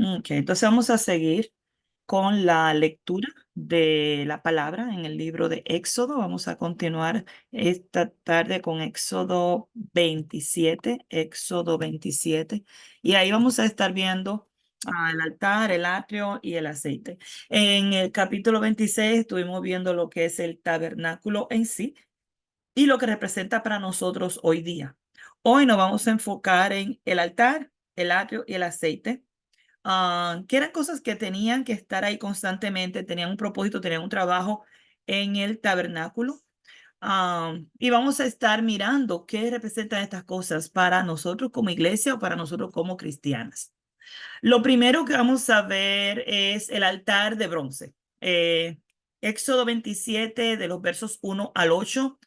Ok, entonces vamos a seguir con la lectura de la palabra en el libro de Éxodo. Vamos a continuar esta tarde con Éxodo 27, y ahí vamos a estar viendo el altar, el atrio y el aceite. En el capítulo 26 estuvimos viendo lo que es el tabernáculo en sí y lo que representa para nosotros hoy día. Hoy nos vamos a enfocar en el altar, el atrio y el aceite, que eran cosas que tenían que estar ahí constantemente, tenían un propósito, tenían un trabajo en el tabernáculo. Y vamos a estar mirando qué representan estas cosas para nosotros como iglesia o para nosotros como cristianas. Lo primero que vamos a ver es el altar de bronce. Éxodo 27, de los versos 1 al 8,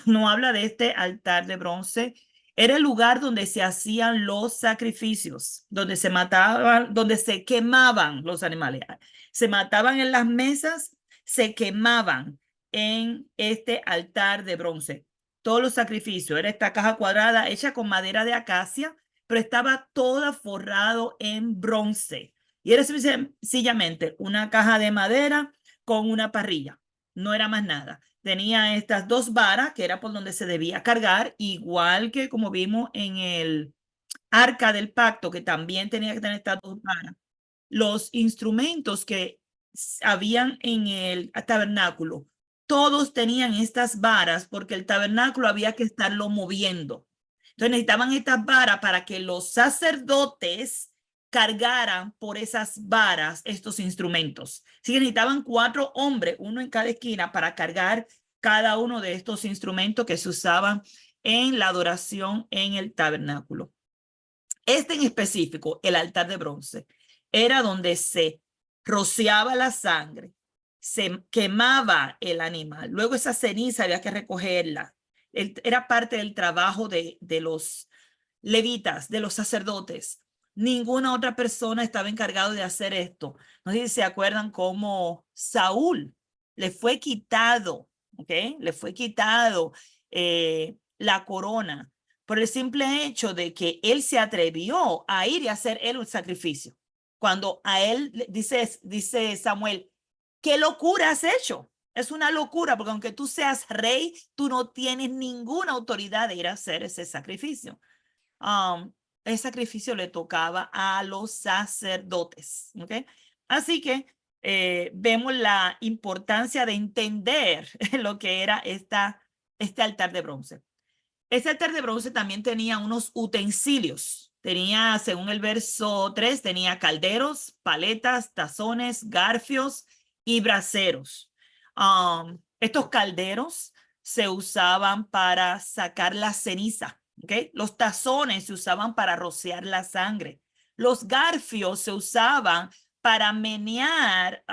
no habla de este altar de bronce. Era el lugar donde se hacían los sacrificios, donde se mataban, donde se quemaban los animales. Se mataban en las mesas, se quemaban en este altar de bronce. Todos los sacrificios. Era esta caja cuadrada hecha con madera de acacia, pero estaba toda forrado en bronce. Y era sencillamente una caja de madera con una parrilla. No era más nada. Tenía estas dos varas que era por donde se debía cargar, igual que como vimos en el arca del pacto, que también tenía que tener estas dos varas. Los instrumentos que habían en el tabernáculo, todos tenían estas varas porque el tabernáculo había que estarlo moviendo. Entonces necesitaban estas varas para que los sacerdotes cargaran por esas varas estos instrumentos. Así que necesitaban 4 hombres, uno en cada esquina, para cargar cada uno de estos instrumentos que se usaban en la adoración en el tabernáculo. Este en específico, el altar de bronce, era donde se rociaba la sangre, se quemaba el animal, luego esa ceniza había que recogerla. Era parte del trabajo de los levitas, de los sacerdotes. Ninguna otra persona estaba encargado de hacer esto. No sé si se acuerdan cómo Saúl le fue quitado, ¿ok? Le fue quitado la corona por el simple hecho de que él se atrevió a ir y hacer él un sacrificio. Cuando a él dice Samuel, ¿qué locura has hecho? Es una locura, porque aunque tú seas rey, tú no tienes ninguna autoridad de ir a hacer ese sacrificio. Um, el sacrificio le tocaba a los sacerdotes, ¿ok? Así que vemos la importancia de entender lo que era este altar de bronce. Ese altar de bronce también tenía unos utensilios. Tenía, según el verso 3, tenía calderos, paletas, tazones, garfios y braseros. Estos calderos se usaban para sacar la ceniza, ¿ok? Los tazones se usaban para rociar la sangre. Los garfios se usaban para menear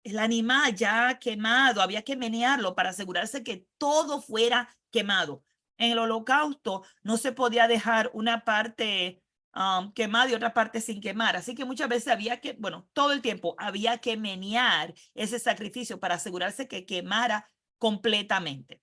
el animal ya quemado. Había que menearlo para asegurarse que todo fuera quemado. En el holocausto no se podía dejar una parte quemada y otra parte sin quemar. Así que muchas veces había que, bueno, todo el tiempo había que menear ese sacrificio para asegurarse que quemara completamente.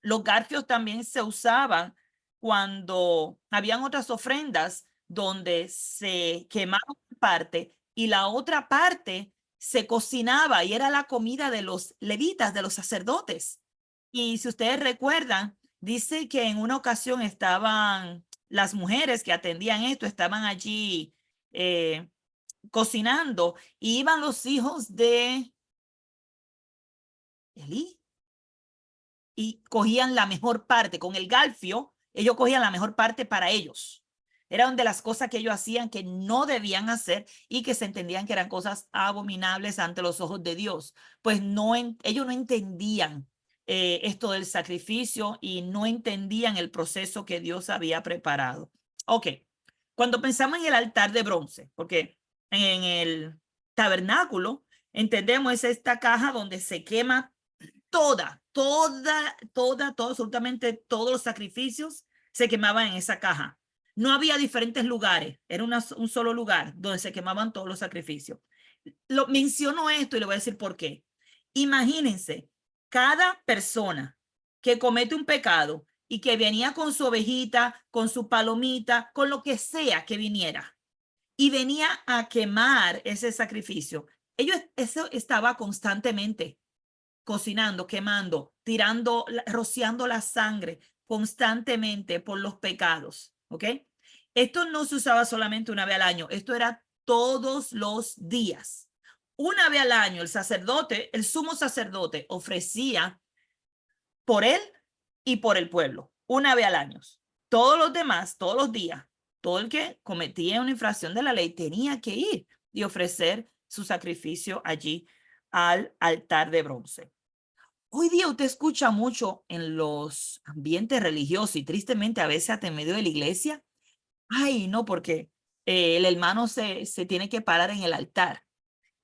Los garfios también se usaban cuando habían otras ofrendas donde se quemaba una parte y la otra parte se cocinaba y era la comida de los levitas, de los sacerdotes. Y si ustedes recuerdan, dice que en una ocasión estaban las mujeres que atendían esto, estaban allí cocinando, y iban los hijos de Elí y cogían la mejor parte. Con el garfio, ellos cogían la mejor parte para ellos. Eran de las cosas que ellos hacían que no debían hacer y que se entendían que eran cosas abominables ante los ojos de Dios. Pues no, ellos no entendían esto del sacrificio y no entendían el proceso que Dios había preparado. Ok, cuando pensamos en el altar de bronce, porque en el tabernáculo entendemos es esta caja donde se quema absolutamente todos los sacrificios se quemaban en esa caja. No había diferentes lugares, era un solo lugar donde se quemaban todos los sacrificios. Menciono esto y le voy a decir por qué. Imagínense, cada persona que comete un pecado y que venía con su ovejita, con su palomita, con lo que sea que viniera. Y venía a quemar ese sacrificio. Eso estaba constantemente cocinando, quemando, tirando, rociando la sangre constantemente por los pecados, ¿ok? Esto no se usaba solamente una vez al año, esto era todos los días. Una vez al año el sacerdote, el sumo sacerdote, ofrecía por él y por el pueblo, una vez al año. Todos los demás, todos los días, todo el que cometía una infracción de la ley tenía que ir y ofrecer su sacrificio allí al altar de bronce. Hoy día usted escucha mucho en los ambientes religiosos y tristemente a veces hasta en medio de la iglesia. Ay, no, porque el hermano se tiene que parar en el altar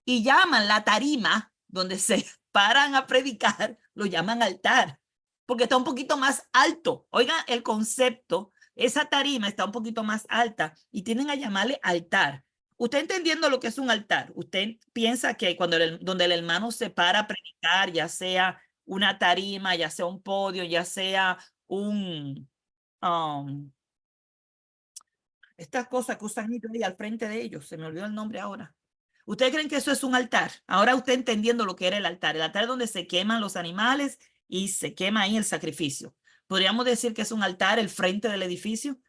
y llaman la tarima donde se paran a predicar, lo llaman altar, porque está un poquito más alto. Oigan el concepto, esa tarima está un poquito más alta y tienen a llamarle altar. Usted entendiendo lo que es un altar, usted piensa que donde el hermano se para a predicar, ya sea una tarima, ya sea un podio, ya sea um, estas cosas que usan ahí al frente de ellos, se me olvidó el nombre ahora. ¿Ustedes creen que eso es un altar? Ahora usted entendiendo lo que era el altar es donde se queman los animales y se quema ahí el sacrificio. ¿Podríamos decir que es un altar el frente del edificio,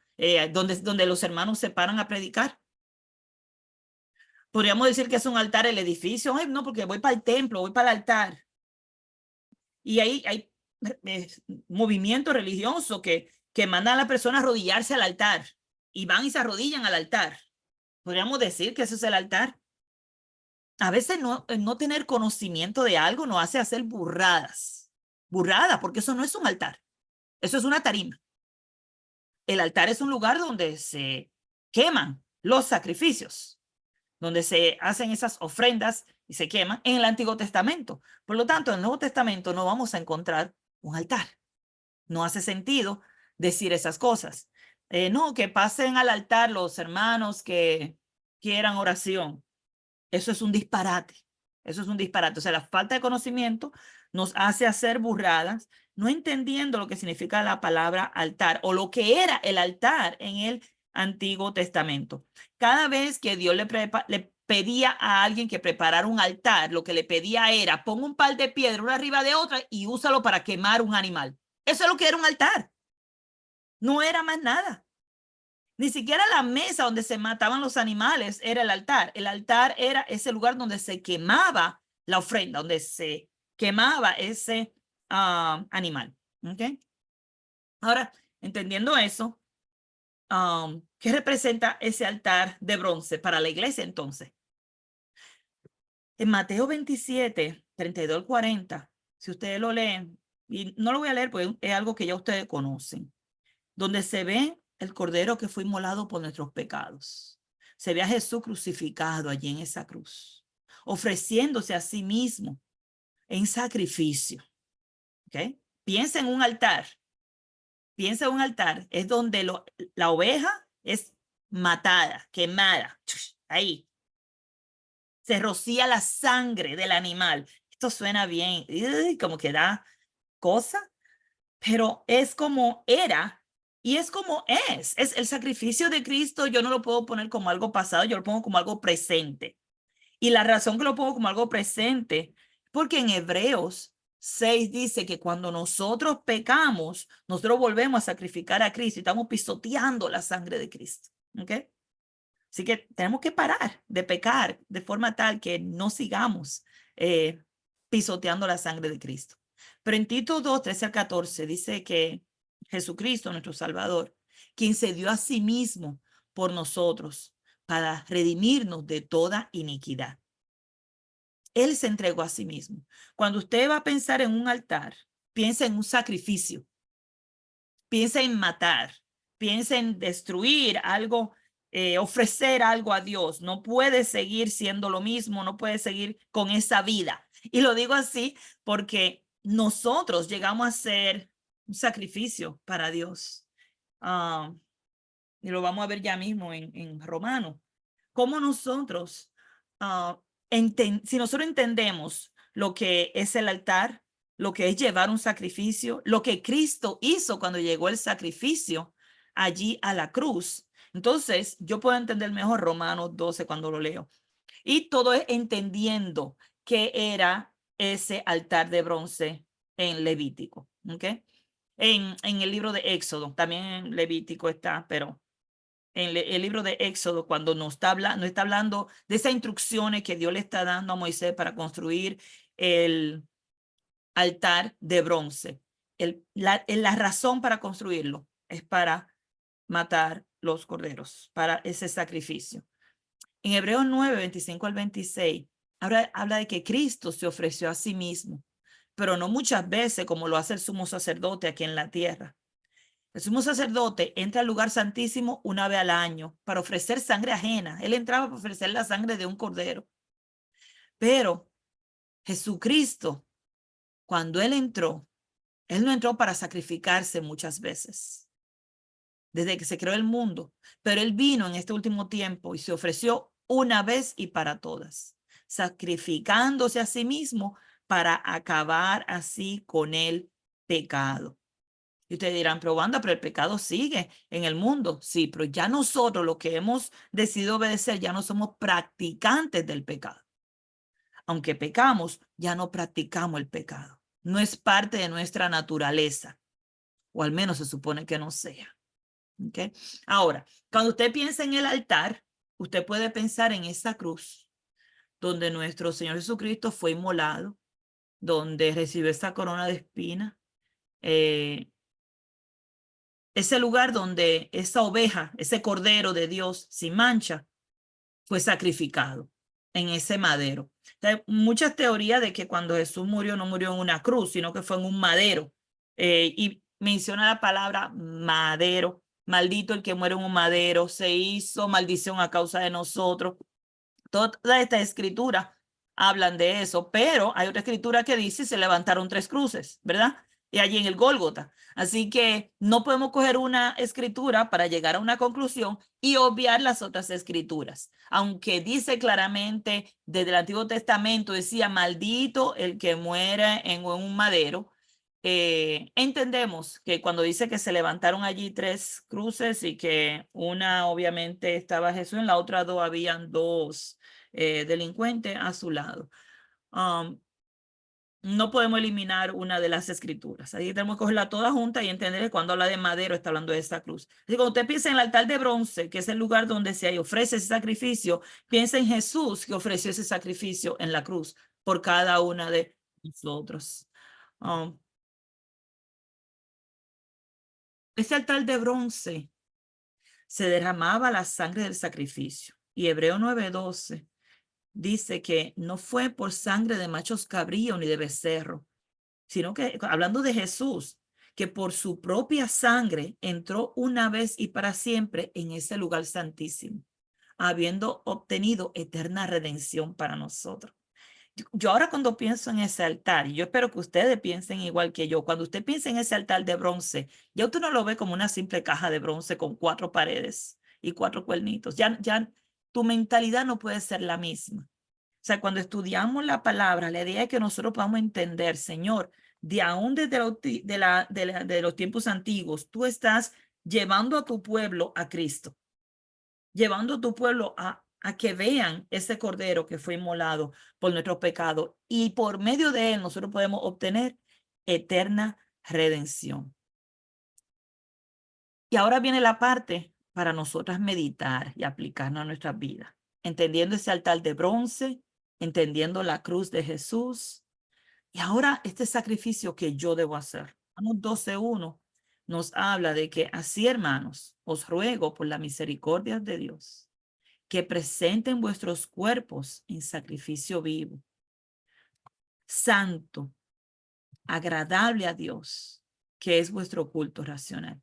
donde los hermanos se paran a predicar? Podríamos decir que es un altar el edificio. Ay, no, porque voy para el templo, voy para el altar. Y ahí hay movimiento religioso que mandan a la persona a arrodillarse al altar y van y se arrodillan al altar. ¿Podríamos decir que eso es el altar? A veces no tener conocimiento de algo nos hace hacer burradas. Burradas, porque eso no es un altar. Eso es una tarima. El altar es un lugar donde se queman los sacrificios, donde se hacen esas ofrendas y se queman en el Antiguo Testamento. Por lo tanto, en el Nuevo Testamento no vamos a encontrar un altar. No hace sentido decir esas cosas. No, que pasen al altar los hermanos que quieran oración. Eso es un disparate. Eso es un disparate. O sea, la falta de conocimiento nos hace hacer burradas, no entendiendo lo que significa la palabra altar o lo que era el altar en el Antiguo Testamento. Cada vez que Dios le pedía a alguien que preparara un altar, lo que le pedía era pon un par de piedras una arriba de otra y úsalo para quemar un animal. Eso es lo que era un altar. No era más nada. Ni siquiera la mesa donde se mataban los animales era el altar. El altar era ese lugar donde se quemaba la ofrenda, donde se quemaba ese animal. ¿Okay? Ahora, entendiendo eso, ¿qué representa ese altar de bronce para la iglesia entonces? En Mateo 27, 32 al 40, si ustedes lo leen, y no lo voy a leer porque es algo que ya ustedes conocen, donde se ve el cordero que fue inmolado por nuestros pecados. Se ve a Jesús crucificado allí en esa cruz, ofreciéndose a sí mismo en sacrificio. ¿Okay? Piensa en un altar. Piensa en un altar. Es donde la oveja es matada, quemada. Ahí. Se rocía la sangre del animal. Esto suena bien, como que da cosa, pero es como era y es como es el sacrificio de Cristo. Yo no lo puedo poner como algo pasado, yo lo pongo como algo presente. Y la razón que lo pongo como algo presente, porque en Hebreos 6 dice que cuando nosotros pecamos, nosotros volvemos a sacrificar a Cristo y estamos pisoteando la sangre de Cristo. ¿Ok? Así que tenemos que parar de pecar de forma tal que no sigamos pisoteando la sangre de Cristo. Pero en Tito 2, 13 al 14 dice que Jesucristo, nuestro Salvador, quien se dio a sí mismo por nosotros para redimirnos de toda iniquidad. Él se entregó a sí mismo. Cuando usted va a pensar en un altar, piensa en un sacrificio, piensa en matar, piensa en destruir algo, ofrecer algo a Dios. No puede seguir siendo lo mismo, no puede seguir con esa vida. Y lo digo así porque nosotros llegamos a ser un sacrificio para Dios. Y lo vamos a ver ya mismo en Romano. Cómo nosotros, si nosotros entendemos lo que es el altar, lo que es llevar un sacrificio, lo que Cristo hizo cuando llegó el sacrificio allí a la cruz. Entonces, yo puedo entender mejor Romanos 12 cuando lo leo. Y todo es entendiendo qué era ese altar de bronce en Levítico. ¿Ok? En el libro de Éxodo, también en Levítico está, pero en el libro de Éxodo, cuando nos está hablando de esas instrucciones que Dios le está dando a Moisés para construir el altar de bronce. La razón para construirlo es para matar los corderos, para ese sacrificio. En Hebreos 9, 25 al 26, habla de que Cristo se ofreció a sí mismo, pero no muchas veces como lo hace el sumo sacerdote aquí en la tierra. El sumo sacerdote entra al lugar santísimo una vez al año para ofrecer sangre ajena. Él entraba para ofrecer la sangre de un cordero. Pero Jesucristo, cuando él no entró para sacrificarse muchas veces, desde que se creó el mundo, pero él vino en este último tiempo y se ofreció una vez y para todas, sacrificándose a sí mismo para acabar así con el pecado. Y ustedes dirán, pero Wanda, pero el pecado sigue en el mundo. Sí, pero ya nosotros, los que hemos decidido obedecer, ya no somos practicantes del pecado. Aunque pecamos, ya no practicamos el pecado. No es parte de nuestra naturaleza, o al menos se supone que no sea. ¿Okay? Ahora, cuando usted piensa en el altar, usted puede pensar en esa cruz donde nuestro Señor Jesucristo fue inmolado, donde recibió esa corona de espina, ese lugar donde esa oveja, ese cordero de Dios sin mancha, fue sacrificado en ese madero. Hay muchas teorías de que cuando Jesús murió, no murió en una cruz, sino que fue en un madero. Y menciona la palabra madero. Maldito el que muere en un madero, se hizo maldición a causa de nosotros. Toda esta escritura hablan de eso, pero hay otra escritura que dice se levantaron 3 cruces, ¿verdad? Y allí en el Gólgota. Así que no podemos coger una escritura para llegar a una conclusión y obviar las otras escrituras. Aunque dice claramente desde el Antiguo Testamento, decía maldito el que muera en un madero. Entendemos que cuando dice que se levantaron allí 3 cruces y que una obviamente estaba Jesús, en la otra 2 habían 2 delincuentes a su lado. No podemos eliminar una de las escrituras. Ahí tenemos que cogerla toda junta y entender que cuando habla de madero está hablando de esa cruz. Así cuando usted piensa en el altar de bronce, que es el lugar donde se ofrece ese sacrificio, piensa en Jesús que ofreció ese sacrificio en la cruz por cada una de nosotros. Ese altar de bronce se derramaba la sangre del sacrificio. Y Hebreo 9:12 dice que no fue por sangre de machos cabríos ni de becerro, sino que, hablando de Jesús, que por su propia sangre entró una vez y para siempre en ese lugar santísimo, habiendo obtenido eterna redención para nosotros. Yo ahora cuando pienso en ese altar, y yo espero que ustedes piensen igual que yo, cuando usted piensa en ese altar de bronce, ya usted no lo ve como una simple caja de bronce con 4 paredes y 4 cuernitos. Ya tu mentalidad no puede ser la misma. O sea, cuando estudiamos la palabra, la idea es que nosotros podamos entender, Señor, de aún desde de los tiempos antiguos, tú estás llevando a tu pueblo a Cristo, llevando a tu pueblo a que vean ese cordero que fue inmolado por nuestros pecados y por medio de él nosotros podemos obtener eterna redención. Y ahora viene la parte para nosotras meditar y aplicarnos a nuestra vida, entendiendo ese altar de bronce, entendiendo la cruz de Jesús y ahora este sacrificio que yo debo hacer. Romanos 12:1 nos habla de que así, hermanos, os ruego por la misericordia de Dios que presenten vuestros cuerpos en sacrificio vivo, santo, agradable a Dios, que es vuestro culto racional.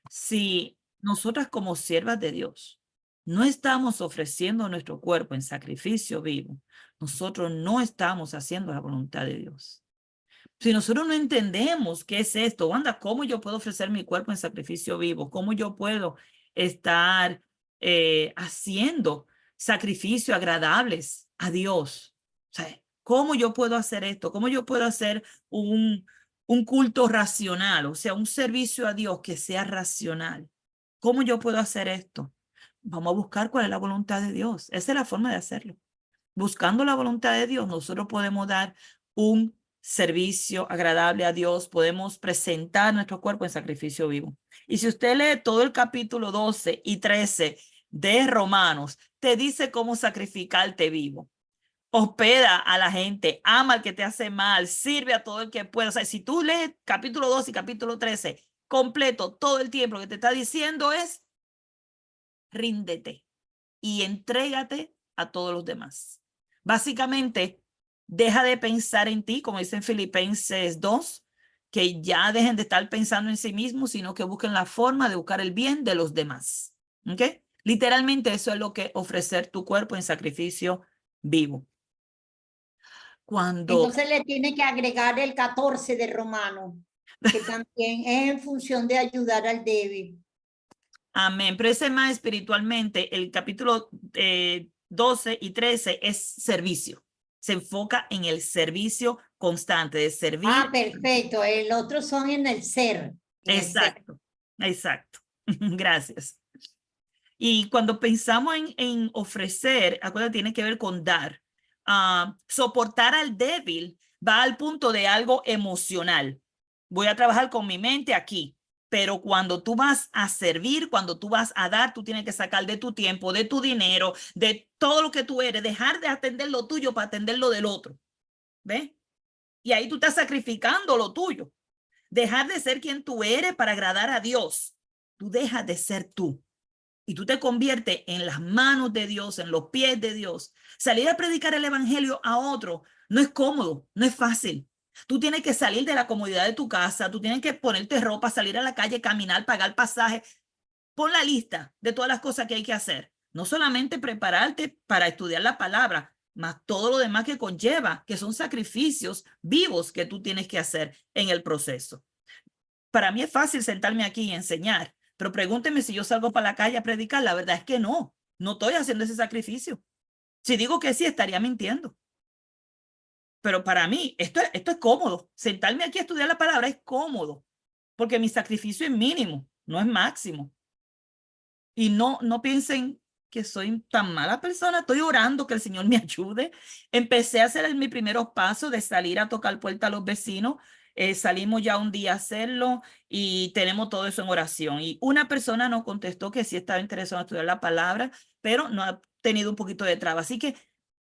Si nosotras como siervas de Dios no estamos ofreciendo nuestro cuerpo en sacrificio vivo, nosotros no estamos haciendo la voluntad de Dios. Si nosotros no entendemos qué es esto, Wanda, ¿cómo yo puedo ofrecer mi cuerpo en sacrificio vivo? ¿Cómo yo puedo estar haciendo sacrificios agradables a Dios? O sea, ¿Cómo yo puedo hacer esto? ¿Cómo yo puedo hacer un culto racional? O sea, un servicio a Dios que sea racional. ¿Cómo yo puedo hacer esto? Vamos a buscar cuál es la voluntad de Dios. Esa es la forma de hacerlo. Buscando la voluntad de Dios, nosotros podemos dar un servicio agradable a Dios, podemos presentar nuestro cuerpo en sacrificio vivo. Y si usted lee todo el capítulo 12 y 13 de Romanos, te dice cómo sacrificarte vivo. Hospeda a la gente, ama al que te hace mal, sirve a todo el que pueda. O sea, si tú lees capítulo 12 y capítulo 13 completo todo el tiempo, lo que te está diciendo es ríndete y entrégate a todos los demás. Básicamente, deja de pensar en ti, como dice en Filipenses 2, que ya dejen de estar pensando en sí mismos, sino que busquen la forma de buscar el bien de los demás. ¿Ok? Literalmente eso es lo que ofrecer tu cuerpo en sacrificio vivo. Cuando, Entonces le tiene que agregar el 14 de Romano, que también es en función de ayudar al débil. amén, pero ese más espiritualmente, el capítulo 12 y 13 es servicio. Se enfoca en el servicio constante, de servir. Ah, perfecto. El otro son en el ser. En el ser. Exacto, exacto. Gracias. Y cuando pensamos en ofrecer, acuérdate, tiene que ver con dar. Soportar al débil va al punto de algo emocional. Voy a trabajar con mi mente aquí, pero cuando tú vas a servir, cuando tú vas a dar, tú tienes que sacar de tu tiempo, de tu dinero, de todo lo que tú eres, dejar de atender lo tuyo para atender lo del otro. ¿Ves? Y ahí tú estás sacrificando lo tuyo. Dejar de ser quien tú eres para agradar a Dios. Tú dejas de ser tú y tú te conviertes en las manos de Dios, en los pies de Dios. Salir a predicar el evangelio a otro no es cómodo, no es fácil. Tú tienes que salir de la comodidad de tu casa, tú tienes que ponerte ropa, salir a la calle, caminar, pagar pasaje. Pon la lista de todas las cosas que hay que hacer. No solamente prepararte para estudiar la palabra, más todo lo demás que conlleva, que son sacrificios vivos que tú tienes que hacer en el proceso. Para mí es fácil sentarme aquí y enseñar, pero pregúnteme si yo salgo para la calle a predicar. La verdad es que no, no estoy haciendo ese sacrificio. Si digo que sí, estaría mintiendo. Pero para mí, esto es cómodo. Sentarme aquí a estudiar la palabra es cómodo, porque mi sacrificio es mínimo, no es máximo. Y no piensen que soy tan mala persona. Estoy orando que el Señor me ayude. Empecé a hacer mis primeros pasos de salir a tocar puerta a los vecinos. Salimos ya un día a hacerlo y tenemos todo eso en oración. Y una persona nos contestó que sí estaba interesada en estudiar la palabra, pero no ha tenido un poquito de traba. Así que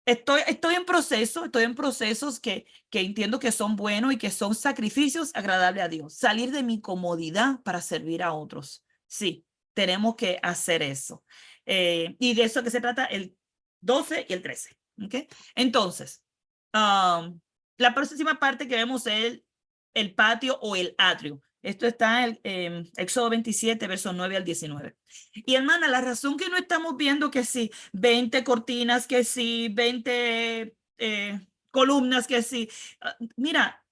estoy en procesos que entiendo que son buenos y que son sacrificios agradables a Dios. Salir de mi comodidad para servir a otros. Sí, tenemos que hacer eso. Y de eso que se trata el 12 y el 13. ¿Okay? Entonces, la próxima parte que vemos es el patio o el atrio. Esto está en Éxodo 27, versos 9 al 19. Y hermana, la razón que no estamos viendo que sí, 20 cortinas, que sí, 20 columnas, que sí. Mira,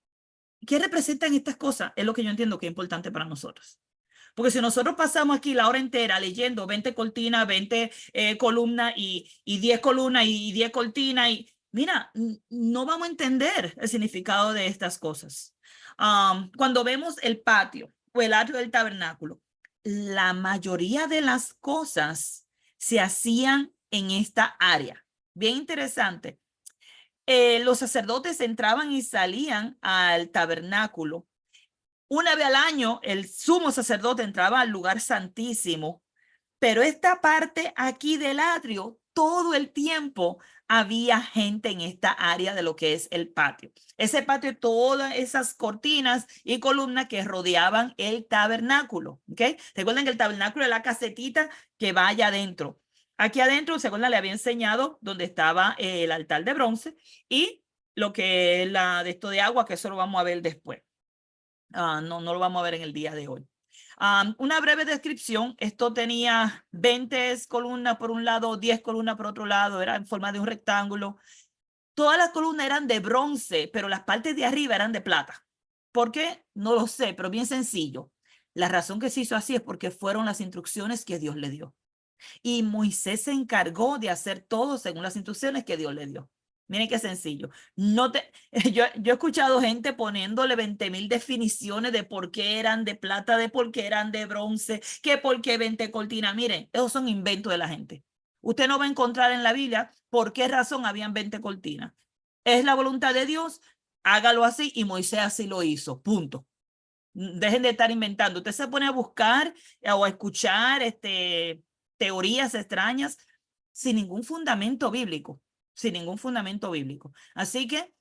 ¿qué representan estas cosas? Es lo que yo entiendo que es importante para nosotros. Porque si nosotros pasamos aquí la hora entera leyendo 20 cortinas, 20 columnas y 10 columnas y 10 cortinas, y mira, no vamos a entender el significado de estas cosas. Cuando vemos el patio o el atrio del tabernáculo, la mayoría de las cosas se hacían en esta área. Bien interesante. Los sacerdotes entraban y salían al tabernáculo. Una vez al año, el sumo sacerdote entraba al lugar santísimo, pero esta parte aquí del atrio, todo el tiempo había gente en esta área de lo que es el patio. Ese patio, todas esas cortinas y columnas que rodeaban el tabernáculo. ¿Ok? Recuerden que el tabernáculo es la casetita que va allá adentro. Aquí adentro, según le había enseñado, donde estaba el altar de bronce y lo que es la de esto de agua, que eso lo vamos a ver después. No lo vamos a ver en el día de hoy. Una breve descripción. Esto tenía 20 columnas por un lado, 10 columnas por otro lado, era en forma de un rectángulo. Todas las columnas eran de bronce, pero las partes de arriba eran de plata. ¿Por qué? No lo sé, pero bien sencillo. La razón que se hizo así es porque fueron las instrucciones que Dios le dio. Y Moisés se encargó de hacer todo según las instrucciones que Dios le dio. Miren qué sencillo. Yo he escuchado gente poniéndole 20,000 definiciones de por qué eran de plata, de por qué eran de bronce, que por qué 20 cortinas. Miren, esos son inventos de la gente. Usted no va a encontrar en la Biblia por qué razón habían 20 cortinas. Es la voluntad de Dios, hágalo así y Moisés así lo hizo, punto. Dejen de estar inventando. Usted se pone a buscar o a escuchar teorías extrañas sin ningún fundamento bíblico, sin ningún fundamento bíblico. Así que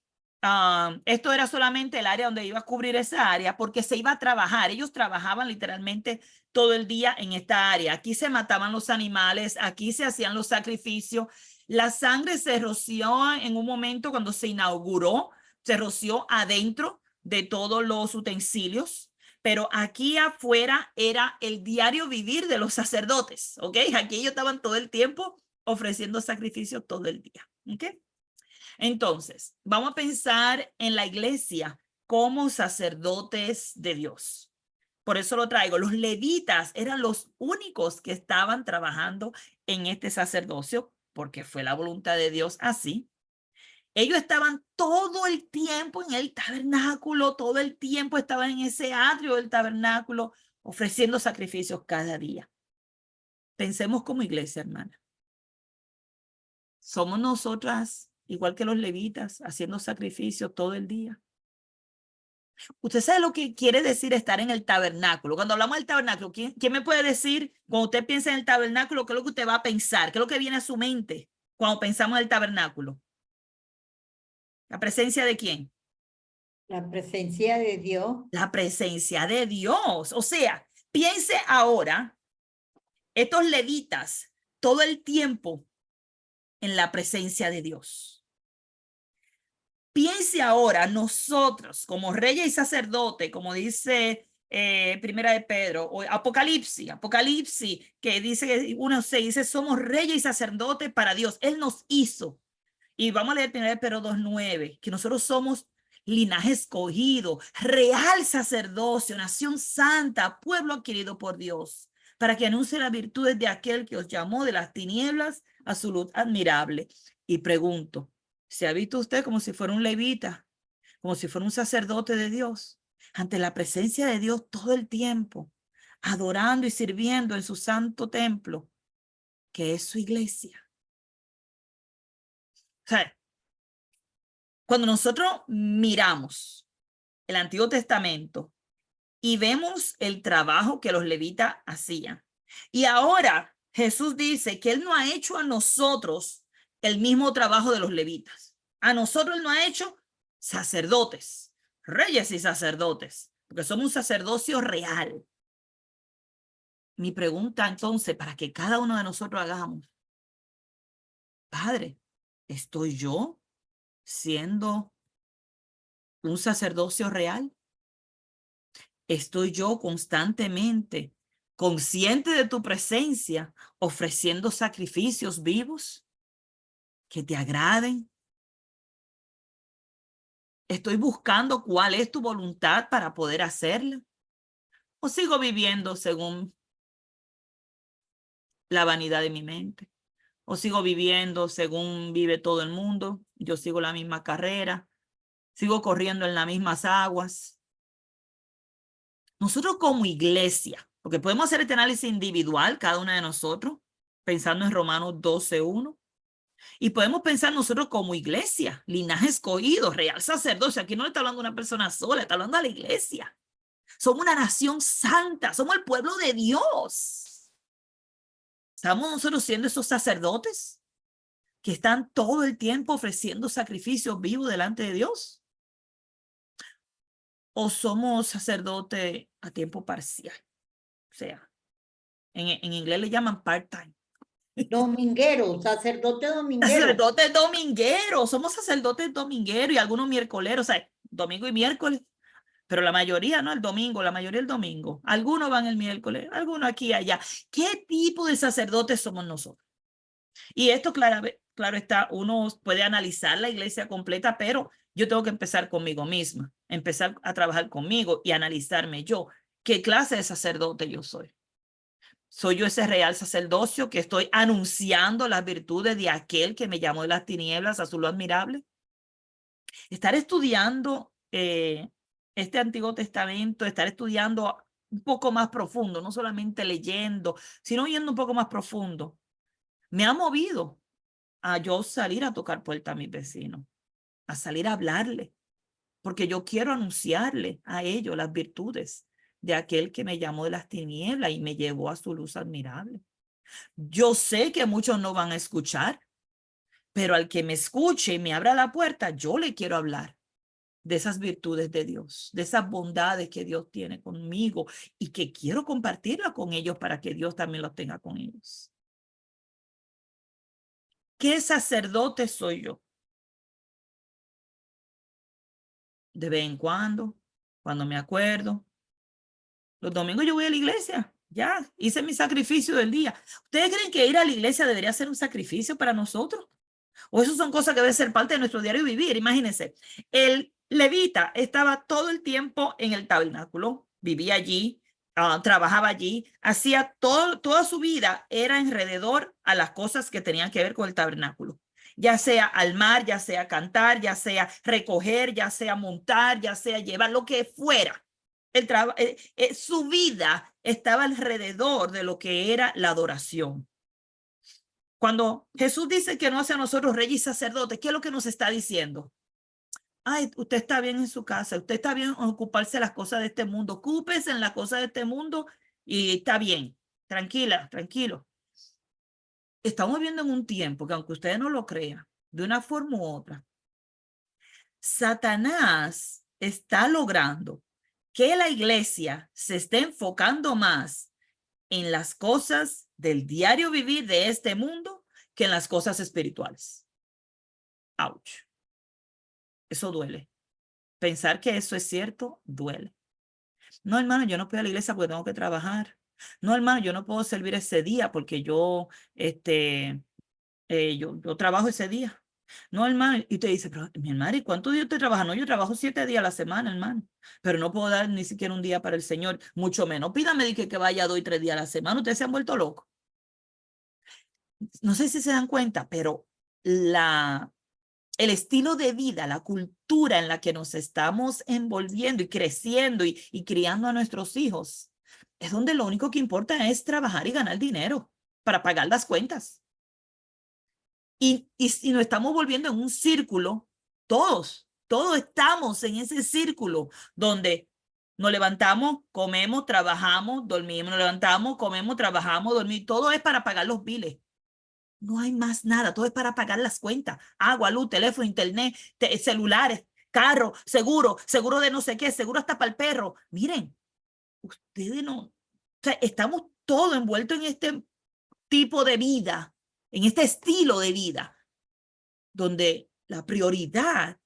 esto era solamente el área donde iba a cubrir esa área porque se iba a trabajar. Ellos trabajaban literalmente todo el día en esta área. Aquí se mataban los animales, aquí se hacían los sacrificios. La sangre se roció en un momento cuando se inauguró, se roció adentro de todos los utensilios, pero aquí afuera era el diario vivir de los sacerdotes, ¿ok? Aquí ellos estaban todo el tiempo ofreciendo sacrificios todo el día, ¿ok? Entonces, vamos a pensar en la iglesia como sacerdotes de Dios. Por eso lo traigo. Los levitas eran los únicos que estaban trabajando en este sacerdocio, porque fue la voluntad de Dios así. Ellos estaban todo el tiempo en el tabernáculo, todo el tiempo estaban en ese atrio del tabernáculo, ofreciendo sacrificios cada día. Pensemos como iglesia, hermana. Somos nosotras, igual que los levitas, haciendo sacrificios todo el día. Usted sabe lo que quiere decir estar en el tabernáculo. Cuando hablamos del tabernáculo, ¿quién me puede decir, cuando usted piensa en el tabernáculo, qué es lo que usted va a pensar? ¿Qué es lo que viene a su mente cuando pensamos en el tabernáculo? ¿La presencia de quién? La presencia de Dios. La presencia de Dios. O sea, piense ahora, estos levitas, todo el tiempo en la presencia de Dios. Piense ahora nosotros como reyes y sacerdote, como dice Primera de Pedro, o Apocalipsis, que dice, uno se dice, somos reyes y sacerdotes para Dios. Él nos hizo. Y vamos a leer 1 Pedro 2:9, que nosotros somos linaje escogido, real sacerdocio, nación santa, pueblo adquirido por Dios, para que anuncie las virtudes de aquel que os llamó de las tinieblas a su luz admirable. Y pregunto, ¿se ha visto usted como si fuera un levita, como si fuera un sacerdote de Dios, ante la presencia de Dios todo el tiempo, adorando y sirviendo en su santo templo, que es su iglesia? O sea, cuando nosotros miramos el Antiguo Testamento y vemos el trabajo que los levitas hacían, y ahora Jesús dice que Él no ha hecho a nosotros el mismo trabajo de los levitas. A nosotros Él no ha hecho sacerdotes, reyes y sacerdotes, porque somos un sacerdocio real. Mi pregunta entonces, para que cada uno de nosotros hagamos, Padre, ¿estoy yo siendo un sacerdocio real? ¿Estoy yo constantemente consciente de tu presencia, ofreciendo sacrificios vivos que te agraden? ¿Estoy buscando cuál es tu voluntad para poder hacerla? ¿O sigo viviendo según la vanidad de mi mente? ¿O sigo viviendo según vive todo el mundo? Yo sigo la misma carrera, sigo corriendo en las mismas aguas. Nosotros como iglesia, porque podemos hacer este análisis individual, cada una de nosotros, pensando en Romanos 12:1, y podemos pensar nosotros como iglesia, linaje escogido, real sacerdocio. Aquí no le está hablando a una persona sola, está hablando a la iglesia. Somos una nación santa, somos el pueblo de Dios. ¿Estamos nosotros siendo esos sacerdotes que están todo el tiempo ofreciendo sacrificios vivos delante de Dios? ¿O somos sacerdotes a tiempo parcial? O sea, en inglés le llaman part-time. Dominguero, sacerdote dominguero. Sacerdotes domingueros, somos sacerdotes domingueros y algunos miércoleros, o sea, domingo y miércoles, pero la mayoría, ¿no? El domingo, la mayoría el domingo. Algunos van el miércoles, algunos aquí y allá. ¿Qué tipo de sacerdotes somos nosotros? Y esto, claro está, uno puede analizar la iglesia completa, pero yo tengo que empezar conmigo misma, empezar a trabajar conmigo y analizarme yo. ¿Qué clase de sacerdote yo soy? Soy yo ese real sacerdocio que estoy anunciando las virtudes de aquel que me llamó de las tinieblas a su luz admirable. Estar estudiando este Antiguo Testamento, estar estudiando un poco más profundo, no solamente leyendo, sino yendo un poco más profundo, me ha movido a yo salir a tocar puerta a mis vecinos, a salir a hablarle, porque yo quiero anunciarle a ellos las virtudes de aquel que me llamó de las tinieblas y me llevó a su luz admirable. Yo sé que muchos no van a escuchar, pero al que me escuche y me abra la puerta, yo le quiero hablar de esas virtudes de Dios, de esas bondades que Dios tiene conmigo y que quiero compartirla con ellos para que Dios también los tenga con ellos. ¿Qué sacerdote soy yo? De vez en cuando me acuerdo. Los domingos yo voy a la iglesia, ya, hice mi sacrificio del día. ¿Ustedes creen que ir a la iglesia debería ser un sacrificio para nosotros? ¿O eso son cosas que deben ser parte de nuestro diario vivir? Imagínense, el levita estaba todo el tiempo en el tabernáculo, vivía allí, trabajaba allí, hacía toda su vida era alrededor a las cosas que tenían que ver con el tabernáculo. Ya sea al mar, ya sea cantar, ya sea recoger, ya sea montar, ya sea llevar, lo que fuera. Su vida estaba alrededor de lo que era la adoración. Cuando Jesús dice que no hace a nosotros reyes y sacerdotes, ¿qué es lo que nos está diciendo? Ay, usted está bien en su casa, usted está bien en ocuparse de las cosas de este mundo, ocúpese en las cosas de este mundo y está bien, tranquila, tranquilo. Estamos viviendo en un tiempo que aunque ustedes no lo crean, de una forma u otra, Satanás está logrando que la iglesia se esté enfocando más en las cosas del diario vivir de este mundo que en las cosas espirituales. Ouch. Eso duele. Pensar que eso es cierto, duele. No, hermano, yo no puedo ir a la iglesia porque tengo que trabajar. No, hermano, yo no puedo servir ese día porque yo trabajo ese día. No, hermano, y te dice, pero mi hermano, ¿y cuántos días usted trabaja? No, yo trabajo 7 días a la semana, hermano, pero no puedo dar ni siquiera un día para el Señor, mucho menos. Pídame de que vaya 2 y 3 días a la semana. Ustedes se han vuelto locos. No sé si se dan cuenta, pero el estilo de vida, la cultura en la que nos estamos envolviendo y creciendo y criando a nuestros hijos, es donde lo único que importa es trabajar y ganar dinero para pagar las cuentas. Y nos estamos volviendo en un círculo, todos estamos en ese círculo donde nos levantamos, comemos, trabajamos, dormimos, nos levantamos, comemos, trabajamos, dormimos, todo es para pagar los biles. No hay más nada, todo es para pagar las cuentas, agua, luz, teléfono, internet, celulares, carro, seguro de no sé qué, seguro hasta para el perro. Miren, ustedes no, o sea, estamos todos envueltos en este tipo de vida, en este estilo de vida, donde la prioridad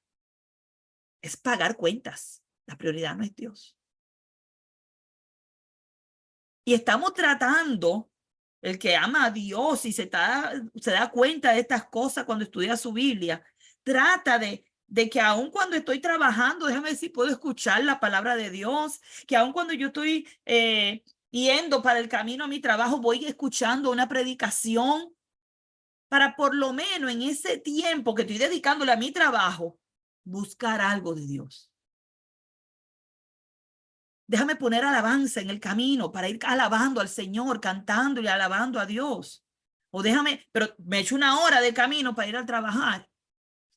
es pagar cuentas. La prioridad no es Dios. Y estamos tratando, el que ama a Dios y se da cuenta de estas cosas cuando estudia su Biblia, trata de que aun cuando estoy trabajando, déjame ver si puedo escuchar la palabra de Dios, que aun cuando yo estoy yendo para el camino a mi trabajo, voy escuchando una predicación para por lo menos en ese tiempo que estoy dedicándole a mi trabajo, buscar algo de Dios. Déjame poner alabanza en el camino para ir alabando al Señor, cantando y alabando a Dios. O déjame, pero me echo 1 hora de camino para ir a trabajar.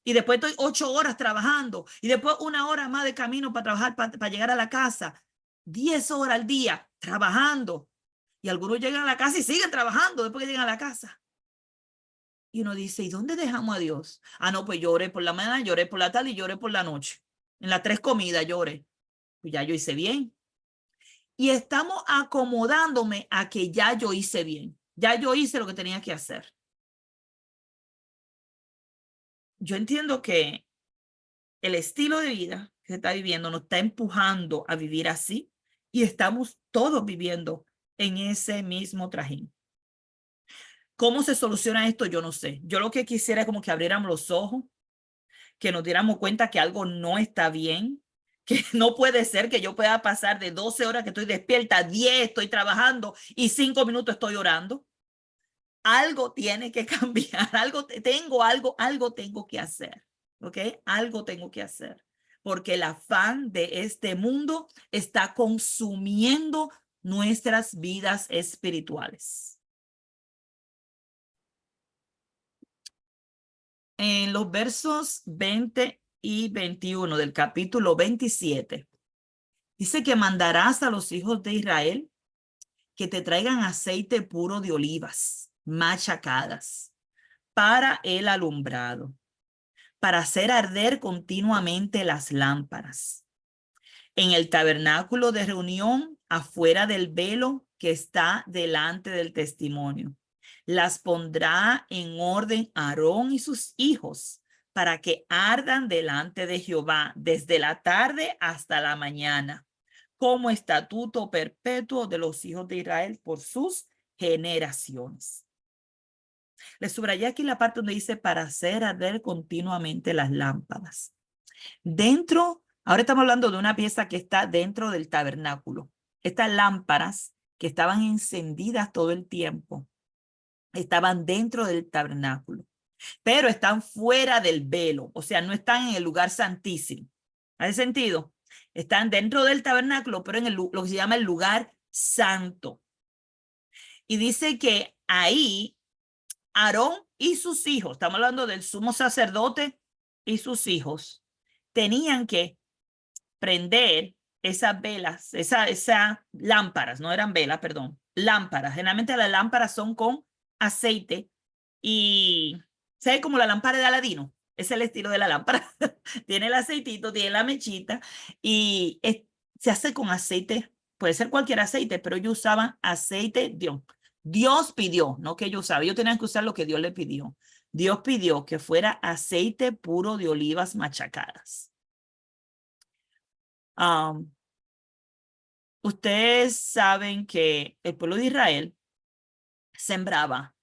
Y después estoy 8 horas trabajando. Y después 1 hora más de camino para trabajar, para llegar a la casa. 10 horas al día trabajando. Y algunos llegan a la casa y siguen trabajando después que llegan a la casa. Y uno dice, ¿y dónde dejamos a Dios? Ah, no, pues lloré por la mañana, lloré por la tarde y lloré por la noche. En las 3 comidas lloré. Pues ya yo hice bien. Y estamos acomodándome a que ya yo hice bien. Ya yo hice lo que tenía que hacer. Yo entiendo que el estilo de vida que se está viviendo nos está empujando a vivir así y estamos todos viviendo en ese mismo trajín. ¿Cómo se soluciona esto? Yo no sé. Yo lo que quisiera es como que abriéramos los ojos, que nos diéramos cuenta que algo no está bien, que no puede ser que yo pueda pasar de 12 horas que estoy despierta, 10 estoy trabajando y 5 minutos estoy orando. Algo tiene que cambiar, algo tengo que hacer, ¿ok? Algo tengo que hacer, porque el afán de este mundo está consumiendo nuestras vidas espirituales. En los versos 20 y 21 del capítulo 27, dice que mandarás a los hijos de Israel que te traigan aceite puro de olivas machacadas para el alumbrado, para hacer arder continuamente las lámparas. En el tabernáculo de reunión, afuera del velo que está delante del testimonio. Las pondrá en orden Aarón y sus hijos para que ardan delante de Jehová desde la tarde hasta la mañana, como estatuto perpetuo de los hijos de Israel por sus generaciones. Le subrayé aquí la parte donde dice para hacer arder continuamente las lámparas. Dentro, ahora estamos hablando de una pieza que está dentro del tabernáculo. Estas lámparas que estaban encendidas todo el tiempo, estaban dentro del tabernáculo, pero están fuera del velo, o sea, no están en el lugar santísimo. ¿Hace sentido? Están dentro del tabernáculo, pero en lo que se llama el lugar santo. Y dice que ahí Aarón y sus hijos, estamos hablando del sumo sacerdote y sus hijos, tenían que prender esas velas, esas lámparas, no eran velas, perdón, lámparas. Generalmente las lámparas son con aceite y ¿sabe como la lámpara de Aladino? Es el estilo de la lámpara. Tiene el aceitito, tiene la mechita y se hace con aceite, puede ser cualquier aceite, pero ellos usaban aceite, Dios pidió, no que ellos usaban, ellos tenían que usar lo que Dios le pidió. Dios pidió que fuera aceite puro de olivas machacadas. Ustedes saben que el pueblo de Israel sembraba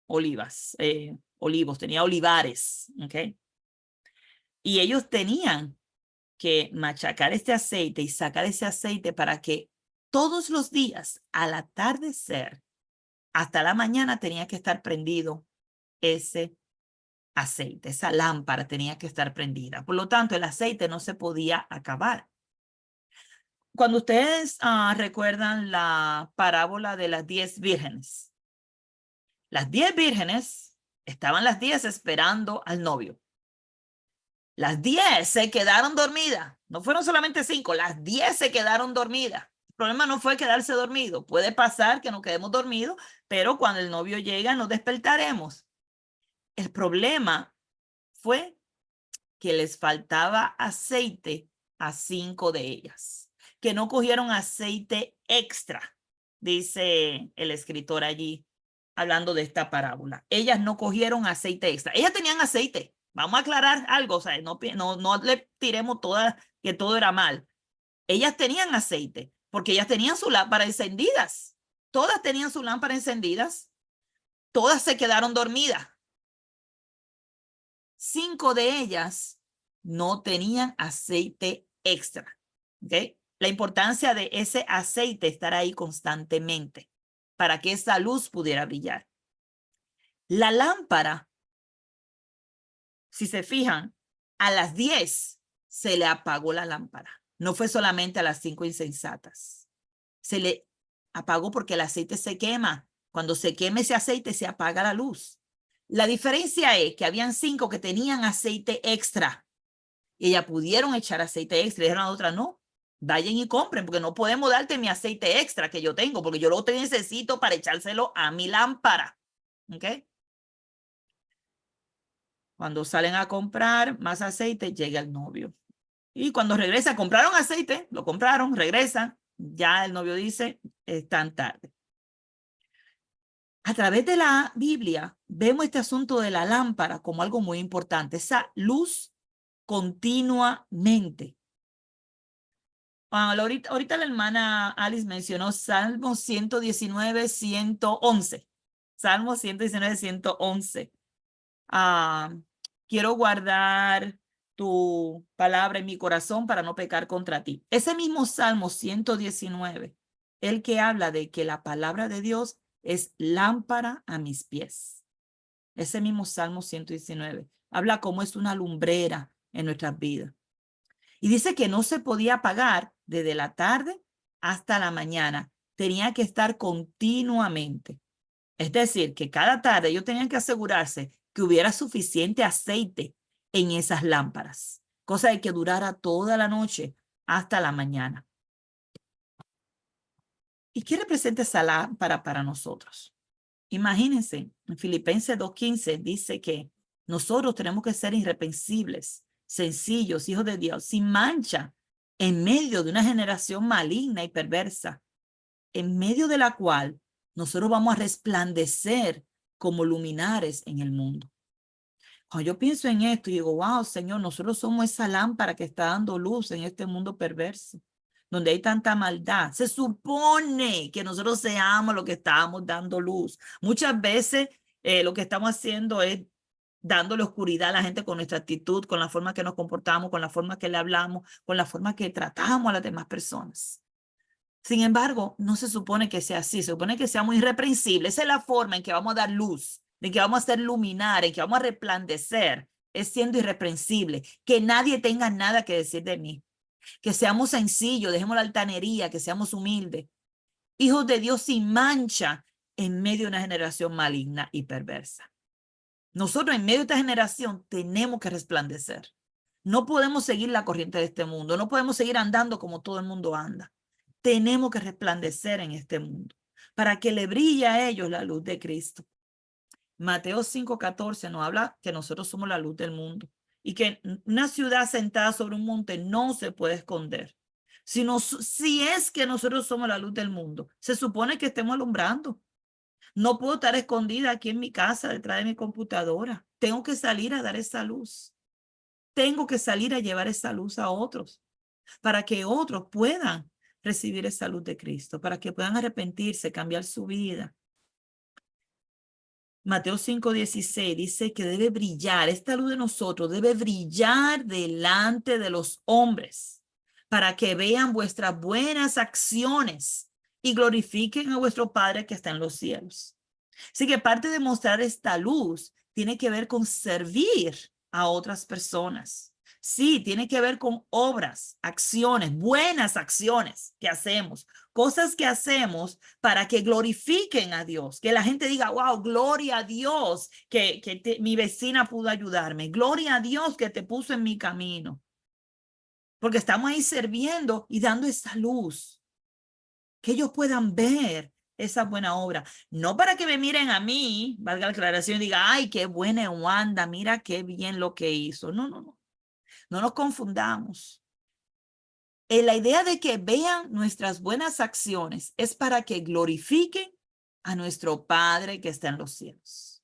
olivos, tenía olivares, ¿ok? Y ellos tenían que machacar este aceite y sacar ese aceite para que todos los días al atardecer hasta la mañana tenía que estar prendido ese aceite, esa lámpara tenía que estar prendida. Por lo tanto, el aceite no se podía acabar. Cuando ustedes recuerdan la parábola de las 10 vírgenes, las 10 vírgenes estaban las 10 esperando al novio. Las 10 se quedaron dormidas. No fueron solamente 5, las 10 se quedaron dormidas. El problema no fue quedarse dormido. Puede pasar que nos quedemos dormidos, pero cuando el novio llega nos despertaremos. El problema fue que les faltaba aceite a 5 de ellas, que no cogieron aceite extra, dice el escritor allí, hablando de esta parábola. Ellas no cogieron aceite extra. Ellas tenían aceite. Vamos a aclarar algo, o sea, no le tiremos que todo era mal. Ellas tenían aceite, porque ellas tenían su lámpara encendidas. Todas tenían su lámpara encendidas. Todas se quedaron dormidas. 5 de ellas no tenían aceite extra. ¿Okay? La importancia de ese aceite estar ahí constantemente para que esa luz pudiera brillar. La lámpara, si se fijan, a las 10 se le apagó la lámpara. No fue solamente a las 5 insensatas. Se le apagó porque el aceite se quema. Cuando se queme ese aceite se apaga la luz. La diferencia es que habían 5 que tenían aceite extra. Y ellas pudieron echar aceite extra. Y dijeron a otra, no, vayan y compren, porque no podemos darte mi aceite extra que yo tengo, porque yo lo necesito para echárselo a mi lámpara. ¿Ok? Cuando salen a comprar más aceite, llega el novio. Y cuando regresa, compraron aceite, lo compraron, regresan. Ya el novio dice, es tan tarde. A través de la Biblia, vemos este asunto de la lámpara como algo muy importante. Esa luz continuamente. Ahorita la hermana Alice mencionó Salmo 119, 111. Salmo 119, 111. Quiero guardar tu palabra en mi corazón para no pecar contra ti. Ese mismo Salmo 119, el que habla de que la palabra de Dios es lámpara a mis pies. Ese mismo Salmo 119 habla cómo es una lumbrera en nuestras vidas. Y dice que no se podía apagar desde la tarde hasta la mañana. Tenía que estar continuamente. Es decir, que cada tarde ellos tenían que asegurarse que hubiera suficiente aceite en esas lámparas, cosa de que durara toda la noche hasta la mañana. ¿Y qué representa esa lámpara para nosotros? Imagínense, en Filipenses 2:15 dice que nosotros tenemos que ser irreprensibles, sencillos, hijos de Dios, sin mancha, en medio de una generación maligna y perversa, en medio de la cual nosotros vamos a resplandecer como luminares en el mundo. Cuando yo pienso en esto, digo, wow, Señor, nosotros somos esa lámpara que está dando luz en este mundo perverso, donde hay tanta maldad. Se supone que nosotros seamos lo que estamos dando luz. Muchas veces lo que estamos haciendo es dándole oscuridad a la gente con nuestra actitud, con la forma que nos comportamos, con la forma que le hablamos, con la forma que tratamos a las demás personas. Sin embargo, no se supone que sea así, se supone que seamos irreprensibles. Esa es la forma en que vamos a dar luz, en que vamos a ser luminar, en que vamos a resplandecer, es siendo irreprensible, que nadie tenga nada que decir de mí, que seamos sencillos, dejemos la altanería, que seamos humildes, hijos de Dios sin mancha en medio de una generación maligna y perversa. Nosotros en medio de esta generación tenemos que resplandecer. No podemos seguir la corriente de este mundo, no podemos seguir andando como todo el mundo anda. Tenemos que resplandecer en este mundo para que le brille a ellos la luz de Cristo. Mateo 5:14 nos habla que nosotros somos la luz del mundo y que una ciudad sentada sobre un monte no se puede esconder. Si es que nosotros somos la luz del mundo, se supone que estemos alumbrando. No puedo estar escondida aquí en mi casa detrás de mi computadora. Tengo que salir a dar esa luz. Tengo que salir a llevar esa luz a otros para que otros puedan recibir esa luz de Cristo, para que puedan arrepentirse, cambiar su vida. Mateo 5:16 dice que debe brillar, esta luz de nosotros debe brillar delante de los hombres para que vean vuestras buenas acciones y glorifiquen a vuestro Padre que está en los cielos. Así que parte de mostrar esta luz tiene que ver con servir a otras personas. Sí, tiene que ver con obras, acciones, buenas acciones que hacemos, cosas que hacemos para que glorifiquen a Dios, que la gente diga, wow, gloria a Dios que mi vecina pudo ayudarme, gloria a Dios que te puso en mi camino, porque estamos ahí sirviendo y dando esa luz, que ellos puedan ver esa buena obra, no para que me miren a mí, valga la aclaración, y diga, ay, qué buena Wanda, mira qué bien lo que hizo. No, no, no. No nos confundamos. La idea de que vean nuestras buenas acciones es para que glorifiquen a nuestro Padre que está en los cielos,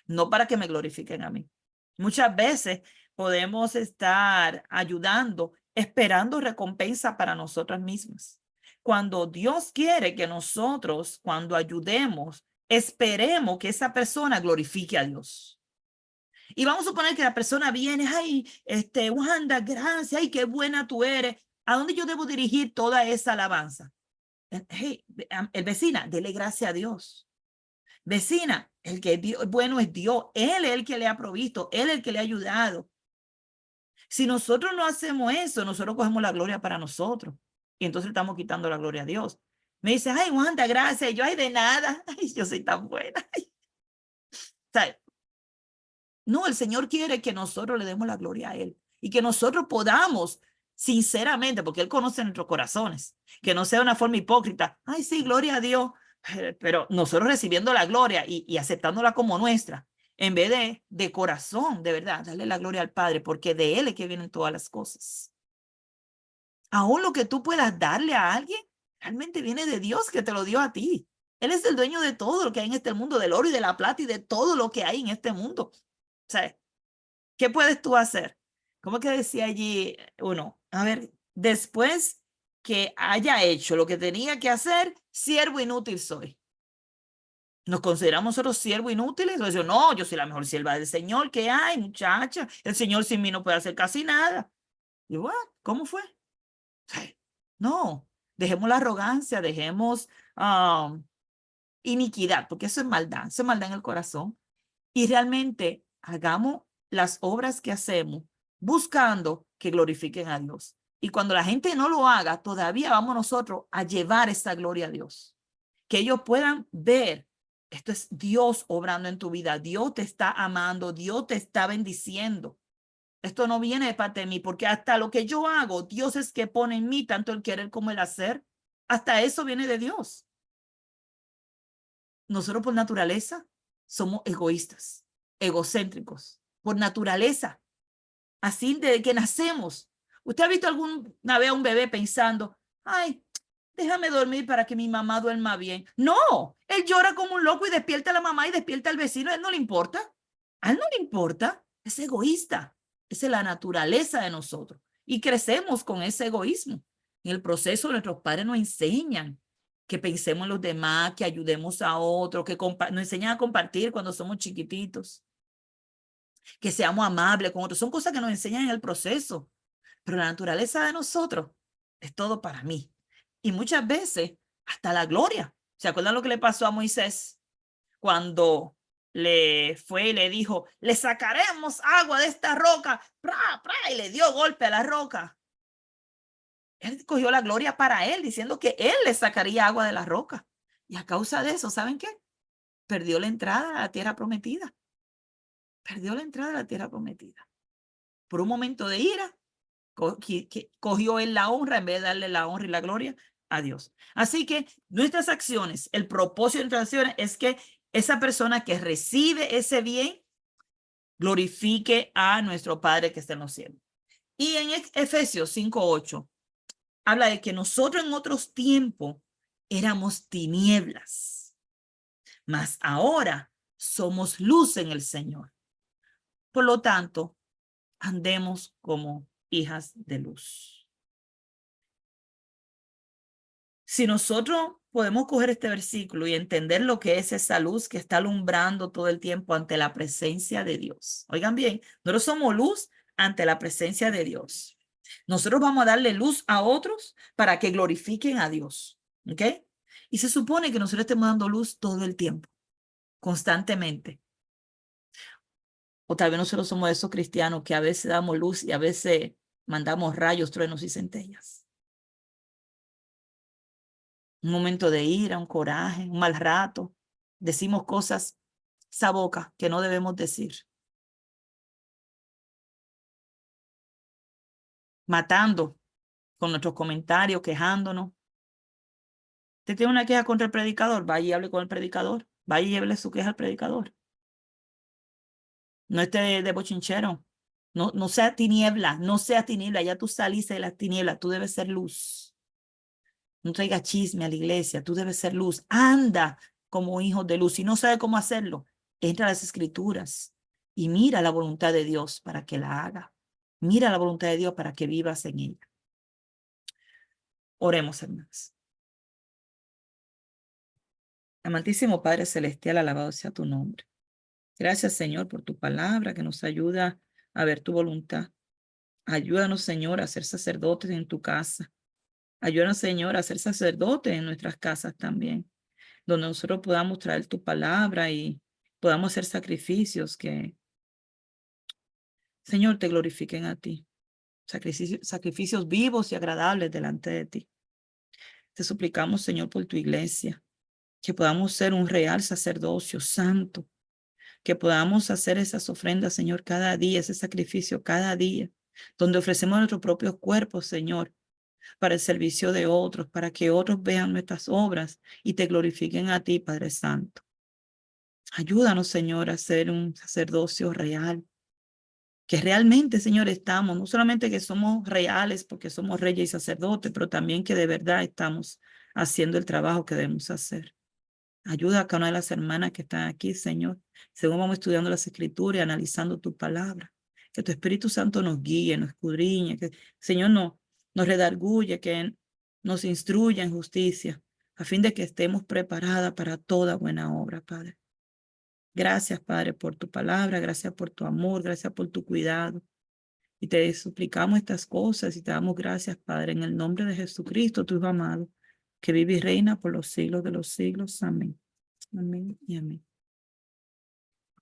no para que me glorifiquen a mí. Muchas veces podemos estar ayudando, esperando recompensa para nosotras mismas. Cuando Dios quiere que nosotros, cuando ayudemos, esperemos que esa persona glorifique a Dios. Y vamos a suponer que la persona viene, ay, Wanda, gracias, ay, qué buena tú eres. ¿A dónde yo debo dirigir toda esa alabanza? Hey, el vecina, dele gracias a Dios. Vecina, el que es bueno es Dios. Él es el que le ha provisto, él es el que le ha ayudado. Si nosotros no hacemos eso, nosotros cogemos la gloria para nosotros. Y entonces estamos quitando la gloria a Dios. Me dice, ay, Wanda, gracias. Y yo, ay, de nada. Ay, yo soy tan buena. ¿Sabes? No, el Señor quiere que nosotros le demos la gloria a Él y que nosotros podamos, sinceramente, porque Él conoce nuestros corazones, que no sea una forma hipócrita. Ay, sí, gloria a Dios, pero nosotros recibiendo la gloria y aceptándola como nuestra, en vez de corazón, de verdad, darle la gloria al Padre, porque de Él es que vienen todas las cosas. Aún lo que tú puedas darle a alguien, realmente viene de Dios que te lo dio a ti. Él es el dueño de todo lo que hay en este mundo, del oro y de la plata y de todo lo que hay en este mundo. ¿Sabes? ¿Qué puedes tú hacer? ¿Cómo que decía allí uno? A ver, después que haya hecho lo que tenía que hacer, siervo inútil soy. ¿Nos consideramos nosotros siervos inútiles? O decimos, no, yo soy la mejor sierva del Señor que hay, muchacha. El Señor sin mí no puede hacer casi nada. Y bueno, ¿cómo fue? No, dejemos la arrogancia, dejemos iniquidad, porque eso es maldad en el corazón. Y realmente hagamos las obras que hacemos buscando que glorifiquen a Dios. Y cuando la gente no lo haga, todavía vamos nosotros a llevar esa gloria a Dios. Que ellos puedan ver, esto es Dios obrando en tu vida, Dios te está amando, Dios te está bendiciendo. Esto no viene de parte de mí, porque hasta lo que yo hago, Dios es que pone en mí tanto el querer como el hacer. Hasta eso viene de Dios. Nosotros por naturaleza somos egoístas, egocéntricos, por naturaleza. Así desde que nacemos. ¿Usted ha visto alguna vez a un bebé pensando, ay, déjame dormir para que mi mamá duerma bien? No, él llora como un loco y despierta a la mamá y despierta al vecino. A él no le importa. A él no le importa. Es egoísta. Esa es la naturaleza de nosotros. Y crecemos con ese egoísmo. En el proceso, nuestros padres nos enseñan que pensemos en los demás, que ayudemos a otros, que nos enseñan a compartir cuando somos chiquititos, que seamos amables con otros. Son cosas que nos enseñan en el proceso. Pero la naturaleza de nosotros es todo para mí. Y muchas veces hasta la gloria. ¿Se acuerdan lo que le pasó a Moisés cuando le fue y le dijo, le sacaremos agua de esta roca, y le dio golpe a la roca? Él cogió la gloria para él, diciendo que él le sacaría agua de la roca. Y a causa de eso, ¿saben qué? Perdió la entrada a la tierra prometida. Perdió la entrada a la tierra prometida. Por un momento de ira, cogió él la honra en vez de darle la honra y la gloria a Dios. Así que nuestras acciones, el propósito de nuestras acciones es que esa persona que recibe ese bien glorifique a nuestro Padre que está en los cielos. Y en Efesios 5:8 habla de que nosotros en otros tiempos éramos tinieblas, mas ahora somos luz en el Señor. Por lo tanto, andemos como hijas de luz. Si nosotros podemos coger este versículo y entender lo que es esa luz que está alumbrando todo el tiempo ante la presencia de Dios. Oigan bien, nosotros somos luz ante la presencia de Dios. Nosotros vamos a darle luz a otros para que glorifiquen a Dios. ¿Ok? Y se supone que nosotros estemos dando luz todo el tiempo, constantemente. O tal vez nosotros somos esos cristianos que a veces damos luz y a veces mandamos rayos, truenos y centellas. Un momento de ira, un coraje, un mal rato. Decimos cosas, esa boca que no debemos decir. Matando con nuestros comentarios, quejándonos. ¿Usted tiene una queja contra el predicador? Vaya y hable con el predicador. Vaya y llévele su queja al predicador. No esté de bochinchero. No sea tiniebla, no sea tiniebla. Ya tú saliste de las tinieblas, tú debes ser luz. No traiga chisme a la iglesia, tú debes ser luz. Anda como hijos de luz. Si no sabe cómo hacerlo, entra a las escrituras y mira la voluntad de Dios para que la haga. Mira la voluntad de Dios para que vivas en ella. Oremos, hermanos. Amantísimo Padre Celestial, alabado sea tu nombre. Gracias, Señor, por tu palabra que nos ayuda a ver tu voluntad. Ayúdanos, Señor, a ser sacerdotes en tu casa. Ayúdanos, Señor, a ser sacerdotes en nuestras casas también, donde nosotros podamos traer tu palabra y podamos hacer sacrificios que, Señor, te glorifiquen a ti. Sacrificios vivos y agradables delante de ti. Te suplicamos, Señor, por tu iglesia, que podamos ser un real sacerdocio santo, que podamos hacer esas ofrendas, Señor, cada día, ese sacrificio cada día, donde ofrecemos nuestros propios cuerpos, Señor, para el servicio de otros, para que otros vean nuestras obras y te glorifiquen a ti, Padre Santo. Ayúdanos, Señor, a ser un sacerdocio real, que realmente, Señor, estamos, no solamente que somos reales porque somos reyes y sacerdotes, pero también que de verdad estamos haciendo el trabajo que debemos hacer. Ayuda a cada una de las hermanas que están aquí, Señor, según vamos estudiando las Escrituras y analizando tu palabra. Que tu Espíritu Santo nos guíe, nos escudriñe, que Señor nos redarguye, que nos instruya en justicia, a fin de que estemos preparadas para toda buena obra, Padre. Gracias, Padre, por tu palabra, gracias por tu amor, gracias por tu cuidado. Y te suplicamos estas cosas y te damos gracias, Padre, en el nombre de Jesucristo, tu Hijo amado, que vive y reina por los siglos de los siglos. Amén. Amén y amén.